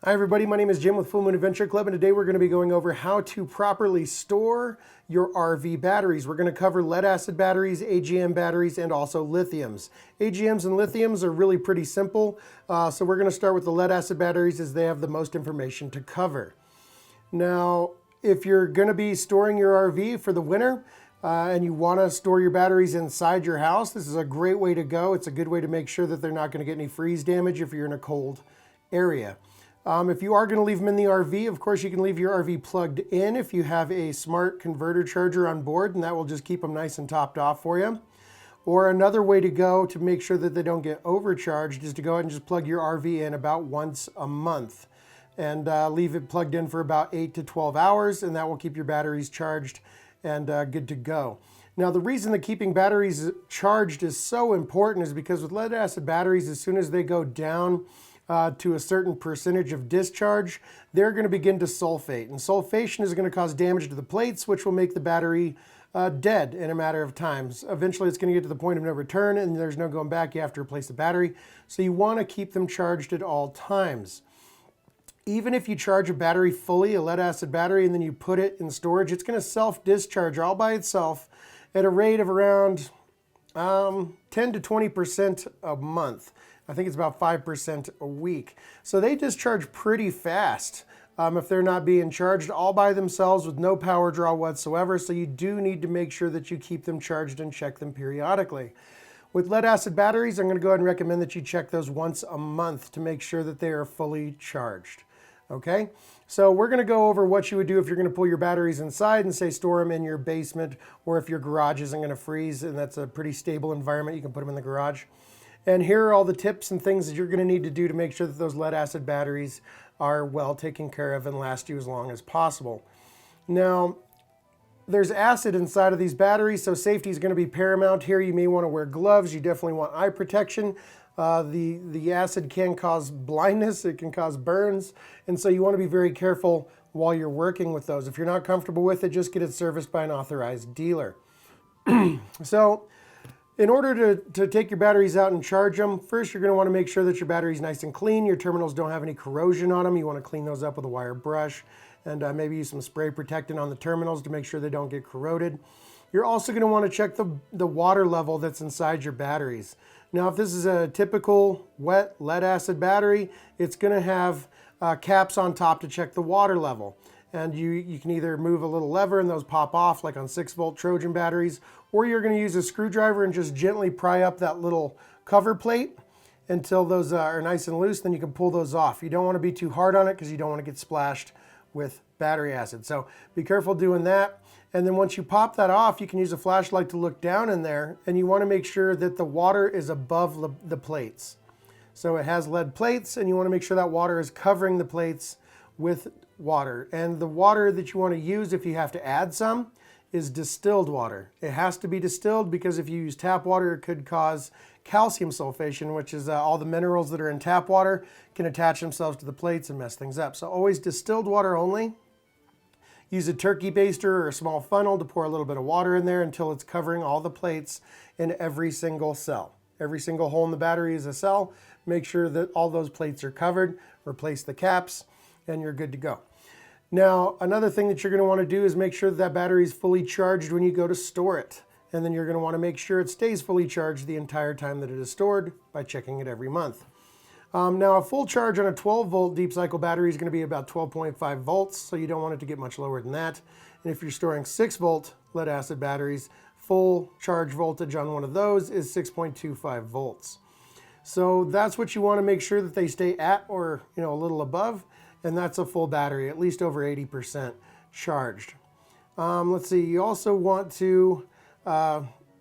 Hi everybody, my name is Jim with Full Moon Adventure Club, and today we're going to be going over how to properly store your RV batteries. We're going to cover lead acid batteries, AGM batteries, and also lithiums. AGMs and lithiums are really pretty simple, so we're going to start with the lead acid batteries as they have the most information to cover. Now, if you're going to be storing your RV for the winter, and you want to store your batteries inside your house, this is a great way to go. It's a good way to make sure that they're not going to get any freeze damage if you're in a cold area. If you are going to leave them in the RV, of course you can leave your RV plugged in if you have a smart converter charger on board, and that will just keep them nice and topped off for you. Or another way to go to make sure that they don't get overcharged is to go ahead and just plug your RV in about once a month and leave it plugged in for about 8 to 12 hours, and that will keep your batteries charged and good to go. Now, the reason that keeping batteries charged is so important is because with lead acid batteries, as soon as they go down to a certain percentage of discharge, they're going to begin to sulfate. And sulfation is going to cause damage to the plates, which will make the battery dead in a matter of time. Eventually, it's going to get to the point of no return, and there's no going back. You have to replace the battery. So you want to keep them charged at all times. Even if you charge a battery fully, a lead acid battery, and then you put it in storage, it's going to self-discharge all by itself at a rate of around 10 to 20% a month. I think it's about 5% a week. So they discharge pretty fast if they're not being charged all by themselves with no power draw whatsoever. So you do need to make sure that you keep them charged and check them periodically. With lead acid batteries, I'm going to go ahead and recommend that you check those once a month to make sure that they are fully charged. Okay, so we're going to go over what you would do if you're going to pull your batteries inside and say store them in your basement, or if your garage isn't going to freeze and that's a pretty stable environment, you can put them in the garage. And here are all the tips and things that you're going to need to do to make sure that those lead acid batteries are well taken care of and last you as long as possible. Now, there's acid inside of these batteries, so safety is going to be paramount here. You may want to wear gloves. You definitely want eye protection. The acid can cause blindness. It can cause burns. And so you want to be very careful while you're working with those. If you're not comfortable with it, just get it serviced by an authorized dealer. So, in order to take your batteries out and charge them, first you're going to want to make sure that your battery's nice and clean. Your terminals don't have any corrosion on them. You want to clean those up with a wire brush and maybe use some spray protectant on the terminals to make sure they don't get corroded. You're also going to want to check the water level that's inside your batteries. Now, if this is a typical wet lead acid battery, it's going to have caps on top to check the water level. And you can either move a little lever and those pop off like on 6-volt Trojan batteries, or you're going to use a screwdriver and just gently pry up that little cover plate until those are nice and loose. Then you can pull those off. You don't want to be too hard on it because you don't want to get splashed with battery acid. So be careful doing that. And then once you pop that off, you can use a flashlight to look down in there, and you want to make sure that the water is above the plates. So it has lead plates, and you want to make sure that water is covering the plates with water. And the water that you want to use, if you have to add some, is distilled water. It has to be distilled because if you use tap water, it could cause calcium sulfation, which is all the minerals that are in tap water can attach themselves to the plates and mess things up. So always distilled water only. Use a turkey baster or a small funnel to pour a little bit of water in there until it's covering all the plates in every single cell. Every single hole in the battery is a cell. Make sure that all those plates are covered. Replace the caps, and you're good to go. Now, another thing that you're going to want to do is make sure that battery is fully charged when you go to store it. And then you're going to want to make sure it stays fully charged the entire time that it is stored by checking it every month. Now, a full charge on a 12-volt deep cycle battery is going to be about 12.5 volts, so you don't want it to get much lower than that. And if you're storing 6-volt lead acid batteries, full charge voltage on one of those is 6.25 volts. So that's what you want to make sure that they stay at, or a little above, and that's a full battery, at least over 80% charged. Let's see, you also want to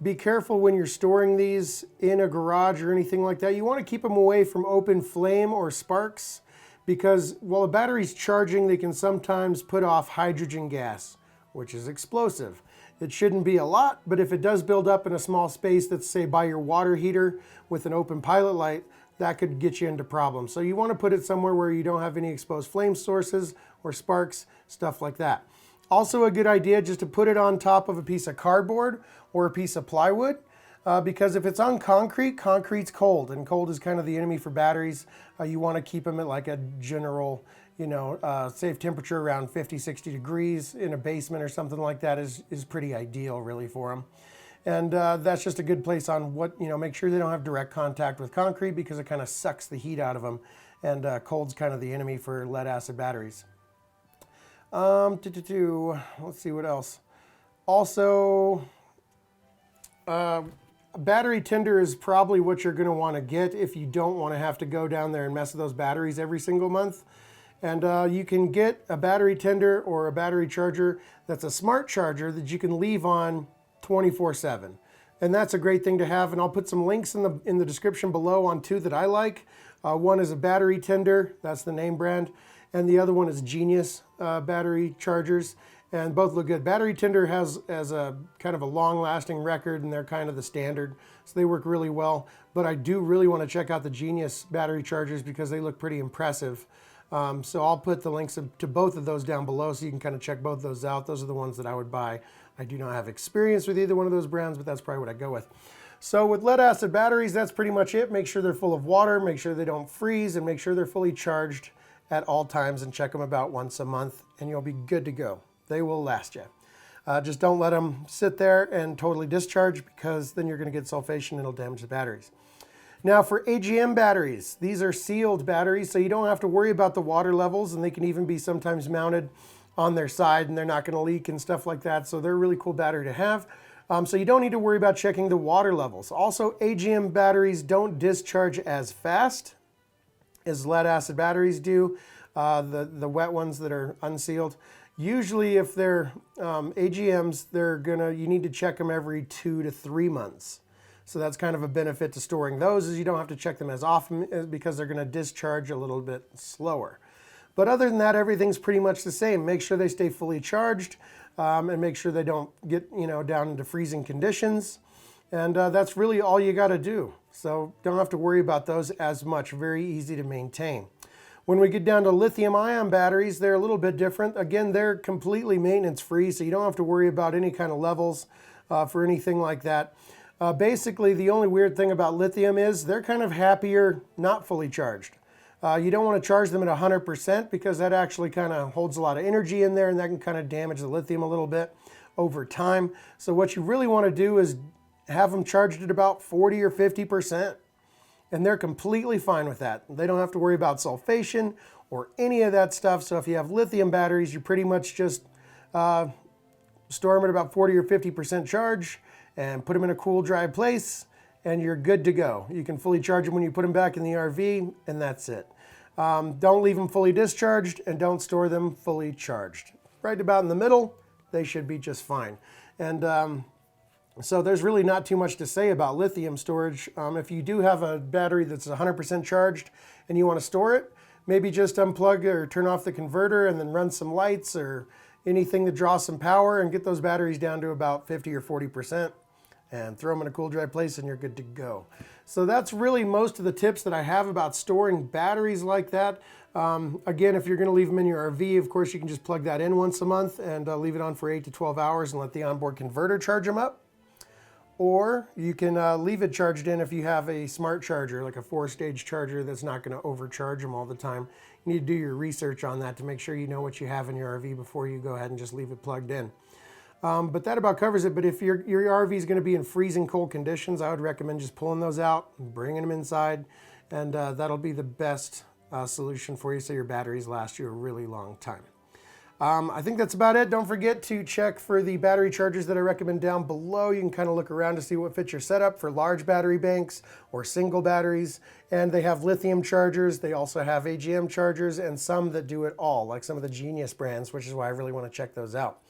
be careful when you're storing these in a garage or anything like that. You want to keep them away from open flame or sparks, because while a battery's charging, they can sometimes put off hydrogen gas, which is explosive. It shouldn't be a lot, but if it does build up in a small space that's, say, by your water heater with an open pilot light, that could get you into problems. So you want to put it somewhere where you don't have any exposed flame sources or sparks, stuff like that. Also a good idea just to put it on top of a piece of cardboard or a piece of plywood. because if it's on concrete, concrete's cold, and cold is kind of the enemy for batteries. You want to keep them at like a general, safe temperature around 50, 60 degrees in a basement or something like that is pretty ideal really for them. And that's just a good place on make sure they don't have direct contact with concrete because it kind of sucks the heat out of them. And cold's kind of the enemy for lead acid batteries. Let's see what else. Also, battery tender is probably what you're going to want to get if you don't want to have to go down there and mess with those batteries every single month. And you can get a battery tender or a battery charger that's a smart charger that you can leave on 24/7. And that's a great thing to have. And I'll put some links in the description below on two that I like. One is a battery tender, that's the name brand. And the other one is Genius battery chargers. And both look good. Battery tender has a kind of a long-lasting record, and they're kind of the standard, so they work really well. But I do really want to check out the Genius battery chargers because they look pretty impressive. So I'll put the links to both of those down below so you can kind of check both of those out. Those are the ones that I would buy. I do not have experience with either one of those brands, but that's probably what I go with. So with lead acid batteries, that's pretty much it. Make sure they're full of water, make sure they don't freeze, and make sure they're fully charged at all times, and check them about once a month, and you'll be good to go. They will last you. Just don't let them sit there and totally discharge, because then you're going to get sulfation and it'll damage the batteries. Now for AGM batteries, these are sealed batteries, so you don't have to worry about the water levels, and they can even be sometimes mounted on their side and they're not going to leak and stuff like that. So they're a really cool battery to have. So you don't need to worry about checking the water levels. Also, AGM batteries don't discharge as fast as lead acid batteries do, the wet ones that are unsealed. Usually if they're AGMs, you need to check them every 2 to 3 months. So that's kind of a benefit to storing those, is you don't have to check them as often because they're going to discharge a little bit slower. But other than that, everything's pretty much the same. Make sure they stay fully charged, and make sure they don't get down into freezing conditions. And that's really all you got to do. So don't have to worry about those as much. Very easy to maintain. When we get down to lithium-ion batteries, they're a little bit different. Again, they're completely maintenance-free, so you don't have to worry about any kind of levels for anything like that. Basically, the only weird thing about lithium is they're kind of happier not fully charged. You don't want to charge them at 100% because that actually kind of holds a lot of energy in there, and that can kind of damage the lithium a little bit over time. So what you really want to do is have them charged at about 40 or 50%. And they're completely fine with that. They don't have to worry about sulfation or any of that stuff. So if you have lithium batteries, you pretty much just store them at about 40 or 50% charge and put them in a cool, dry place, and you're good to go. You can fully charge them when you put them back in the RV, and that's it. Don't leave them fully discharged, and don't store them fully charged. Right about in the middle, they should be just fine. And so there's really not too much to say about lithium storage. If you do have a battery that's 100% charged and you want to store it, maybe just unplug or turn off the converter and then run some lights or anything that draws some power and get those batteries down to about 50 or 40% and throw them in a cool, dry place and you're good to go. So that's really most of the tips that I have about storing batteries like that. Again, if you're going to leave them in your RV, of course, you can just plug that in once a month and leave it on for 8 to 12 hours and let the onboard converter charge them up. Or you can leave it charged in if you have a smart charger, like a 4-stage charger that's not going to overcharge them all the time. You need to do your research on that to make sure you know what you have in your RV before you go ahead and just leave it plugged in. But that about covers it. But if your RV is going to be in freezing cold conditions, I would recommend just pulling those out, bringing them inside, and that'll be the best solution for you so your batteries last you a really long time. I think that's about it. Don't forget to check for the battery chargers that I recommend down below. You can kind of look around to see what fits your setup for large battery banks or single batteries. And they have lithium chargers. They also have AGM chargers and some that do it all, like some of the Genius brands, which is why I really want to check those out.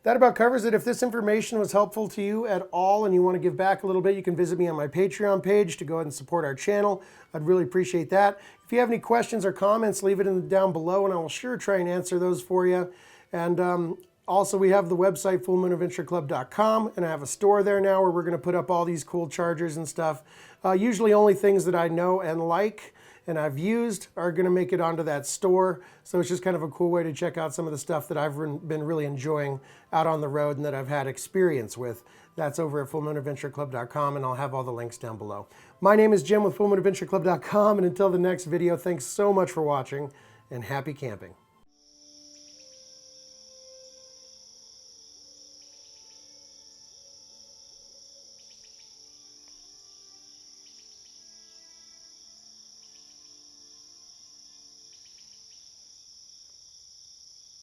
That about covers it. If this information was helpful to you at all and you want to give back a little bit, you can visit me on my Patreon page to go ahead and support our channel. I'd really appreciate that. If you have any questions or comments, leave it down below and I will sure try and answer those for you. And also we have the website fullmoonadventureclub.com, and I have a store there now where we're going to put up all these cool chargers and stuff. Usually only things that I know and like and I've used are going to make it onto that store. So it's just kind of a cool way to check out some of the stuff that I've been really enjoying out on the road and that I've had experience with. That's over at fullmoonadventureclub.com, and I'll have all the links down below. My name is Jim with fullmoonadventureclub.com, and until the next video, thanks so much for watching, and happy camping.